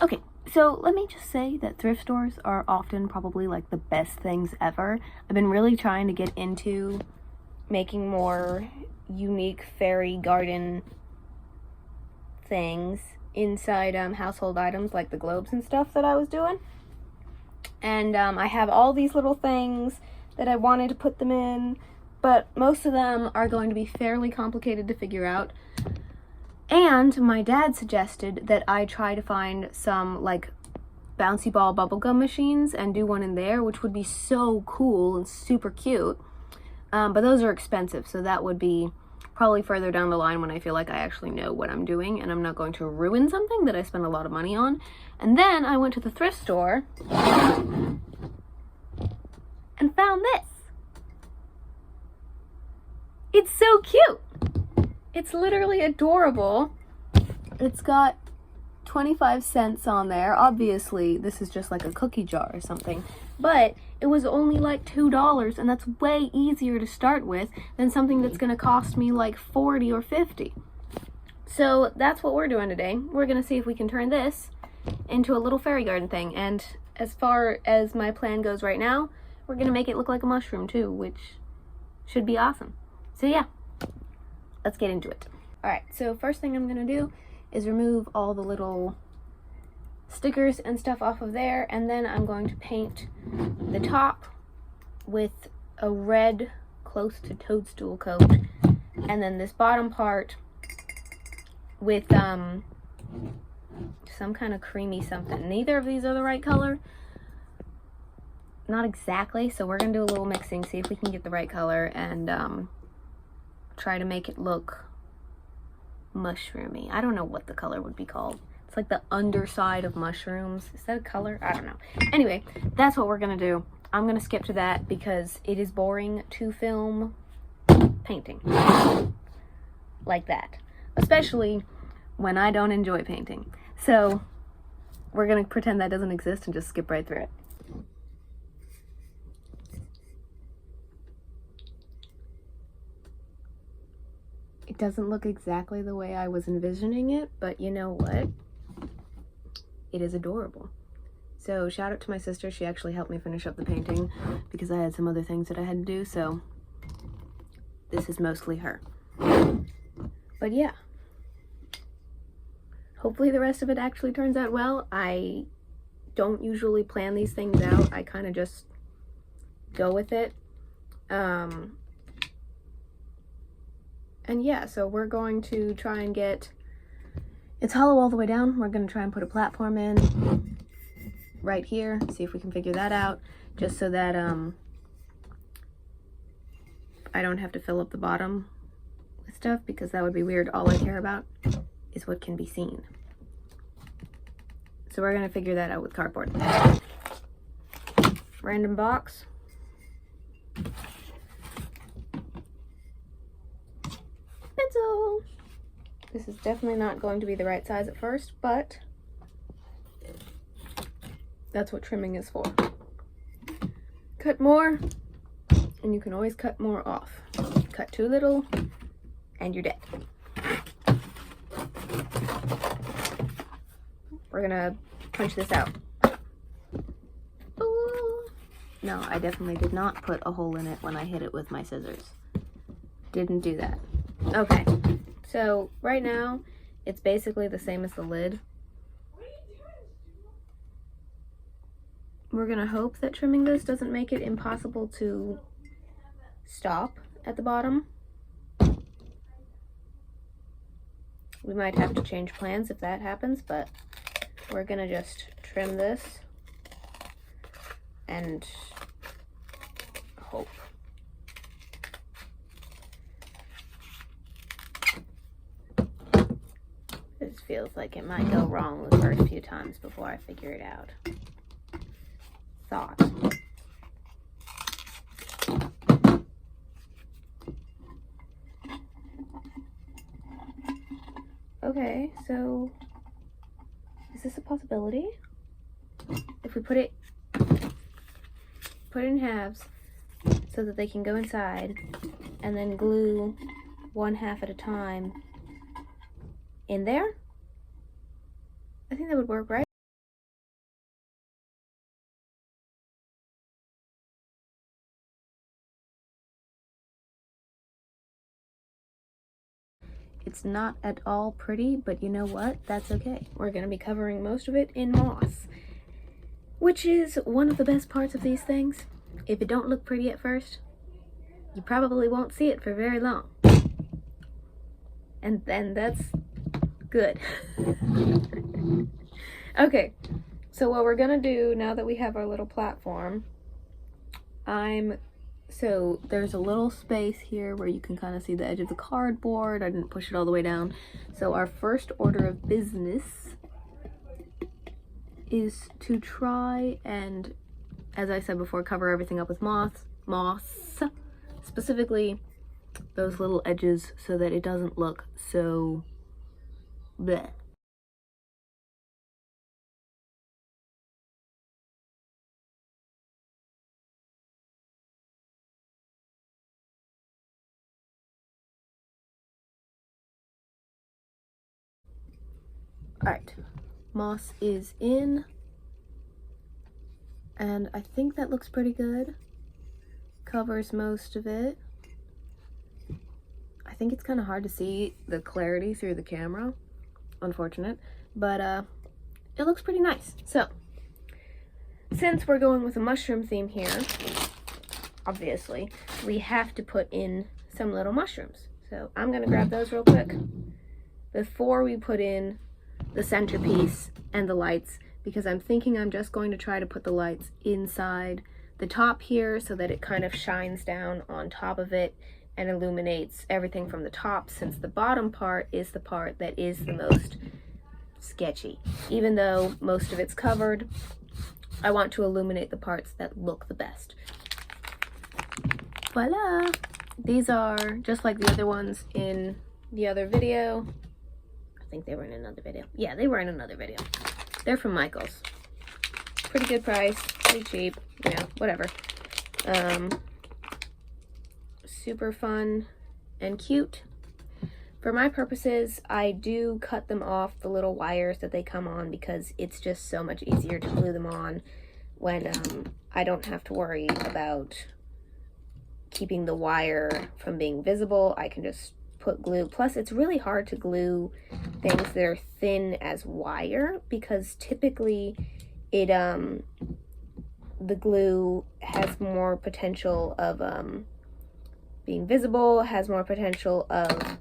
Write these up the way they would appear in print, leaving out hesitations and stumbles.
Okay, so let me just say that thrift stores are often probably like the best things ever. I've been really trying to get into making more unique fairy garden things inside household items like the globes and stuff that I was doing. And I have all these little things that I wanted to put them in, but most of them are going to be fairly complicated to figure out. And my dad suggested that I try to find some like bouncy ball bubblegum machines and do one in there, which would be so cool and super cute. But those are expensive, so that would be probably further down the line when I feel like I actually know what I'm doing and I'm not going to ruin something that I spent a lot of money on. And then I went to the thrift store and found this. It's so cute. It's literally adorable. It's got 25 cents on there. Obviously, this is just like a cookie jar or something, but it was only like $2, and that's way easier to start with than something that's going to cost me like 40 or 50. So that's what we're doing today. We're going to see if we can turn this into a little fairy garden thing, and as far as my plan goes right now, we're going to make it look like a mushroom too, which should be awesome. So yeah, let's get into it. Alright, so first thing I'm going to do is remove all the little stickers and stuff off of there, and then I'm going to paint the top with a red close to toadstool coat, and then this bottom part with some kind of creamy something. Neither of these are the right color. Not exactly, so we're gonna do a little mixing, see if we can get the right color, and try to make it look mushroomy. I don't know what the color would be called. It's like the underside of mushrooms. Is that a color? I don't know. Anyway, that's what we're gonna do. I'm gonna skip to that because it is boring to film painting like that, especially when I don't enjoy painting. So we're gonna pretend that doesn't exist and just skip right through it. It doesn't look exactly the way I was envisioning it, but you know what? It is adorable. So shout out to my sister. She actually helped me finish up the painting because I had some other things that I had to do, so this is mostly her. But yeah. Hopefully the rest of it actually turns out well. I don't usually plan these things out. I kind of just go with it. And yeah, so we're going to try and get, it's hollow all the way down. We're going to try and put a platform in right here, see if we can figure that out, just so that I don't have to fill up the bottom with stuff, because that would be weird. All I care about is what can be seen. So we're going to figure that out with cardboard. Random box. Pencil. This is definitely not going to be the right size at first, but that's what trimming is for. Cut more, and you can always cut more off. Cut too little, and you're dead. We're gonna punch this out. Ooh. No, I definitely did not put a hole in it when I hit it with my scissors. Didn't do that. Okay, so right now it's basically the same as the lid. We're gonna hope that trimming this doesn't make it impossible to stop at the bottom. We might have to change plans if that happens, but we're gonna just trim this and hope. This feels like it might go wrong the first few times before I figure it out. Thought. Okay, so is this a possibility? If we put it in halves so that they can go inside, and then glue one half at a time in there, I think that would work, right? It's not at all pretty, but you know what? That's okay. We're gonna be covering most of it in moss, which is one of the best parts of these things. If it don't look pretty at first, you probably won't see it for very long. And then that's good. Okay, so what we're gonna do now that we have our little platform, so there's a little space here where you can kind of see the edge of the cardboard. I didn't push it all the way down. So our first order of business is to try and, as I said before, cover everything up with moss, specifically those little edges so that it doesn't look so bleh. Alright, moss is in, and I think that looks pretty good. Covers most of it. I think it's kind of hard to see the clarity through the camera, unfortunate, but it looks pretty nice. So, since we're going with a mushroom theme here, obviously, we have to put in some little mushrooms. So I'm gonna grab those real quick before we put in the centerpiece and the lights, because I'm thinking I'm just going to try to put the lights inside the top here so that it kind of shines down on top of it and illuminates everything from the top, since the bottom part is the part that is the most sketchy. Even though most of it's covered, I want to illuminate the parts that look the best. Voila! These are just like the other ones in the other video. I think they were in another video. Yeah, they were in another video. They're from Michael's. Pretty good price, pretty cheap, you know, whatever. Super fun and cute. For my purposes, I do cut them off the little wires that they come on, because it's just so much easier to glue them on when I don't have to worry about keeping the wire from being visible. I can just put glue. Plus, it's really hard to glue things that are thin as wire, because typically it the glue has more potential of being visible, has more potential of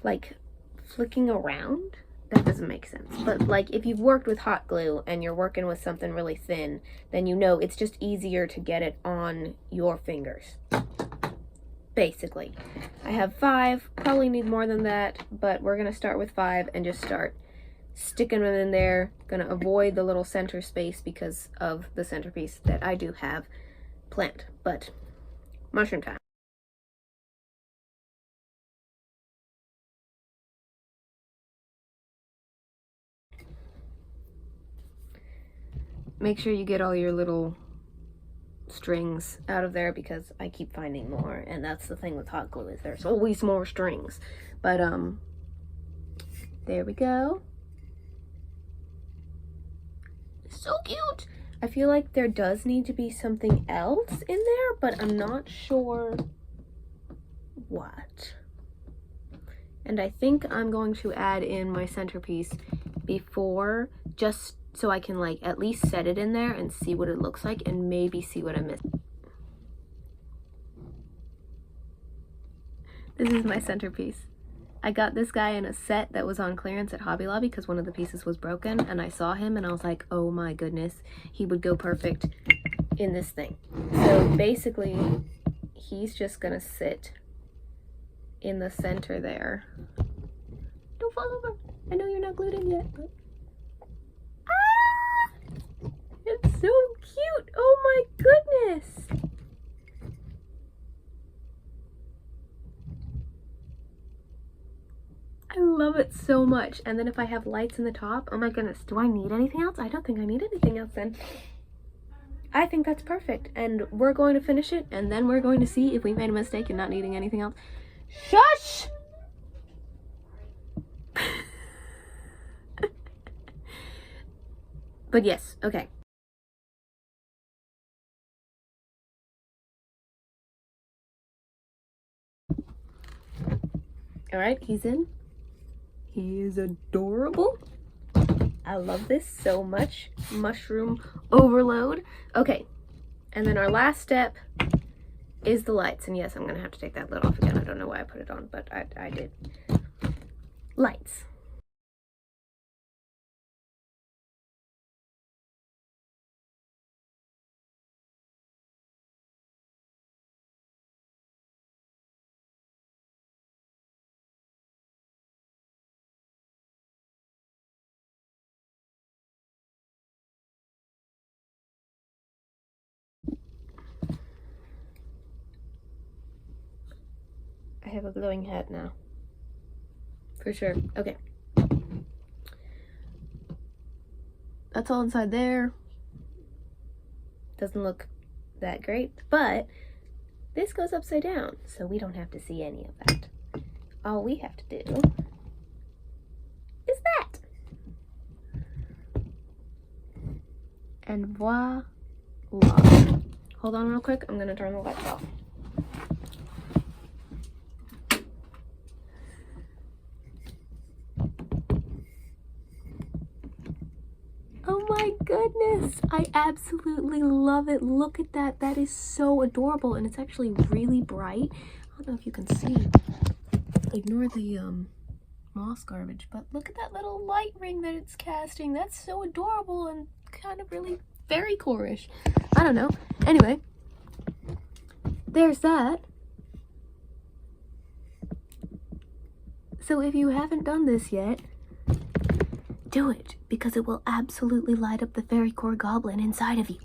like flicking around. That doesn't make sense. But like if you've worked with hot glue and you're working with something really thin, then you know it's just easier to get it on your fingers. Basically. I have 5, probably need more than that, but we're gonna start with 5 and just start sticking them in there. Gonna avoid the little center space because of the centerpiece that I do have planned. But mushroom time. Make sure you get all your little strings out of there, because I keep finding more, and that's the thing with hot glue, is there's always more strings. But there we go. So cute. I feel like there does need to be something else in there, but I'm not sure what. And I think I'm going to add in my centerpiece before, just so I can like at least set it in there and see what it looks like, and maybe see what I missed. This is my centerpiece. I got this guy in a set that was on clearance at Hobby Lobby because one of the pieces was broken, and I saw him and I was like, oh my goodness, he would go perfect in this thing. So basically, he's just gonna sit in the center there. Don't fall over. I know you're not glued in yet, but it's so cute. Oh my goodness. I love it so much. And then if I have lights in the top, oh my goodness, do I need anything else? I don't think I need anything else then. I think that's perfect. And we're going to finish it, and then we're going to see if we made a mistake in not needing anything else. Shush! But yes, okay. All right, he's in. He is adorable. I love this so much. Mushroom overload. Okay, and then our last step is the lights. And yes, I'm gonna have to take that lid off again. I don't know why I put it on, but I did. Lights. I have a glowing hat now. For sure. Okay. That's all inside there. Doesn't look that great, but this goes upside down, so we don't have to see any of that. All we have to do is that. And voila. Hold on real quick. I'm gonna turn the lights off. Oh my goodness, I absolutely love it. Look at that. That is so adorable, and it's actually really bright. I don't know if you can see. Ignore the moss garbage, but look at that little light ring that it's casting. That's so adorable and kind of really fairycore-ish. I don't know. Anyway, there's that. So if you haven't done this yet, do it, because it will absolutely light up the fairycore goblin inside of you.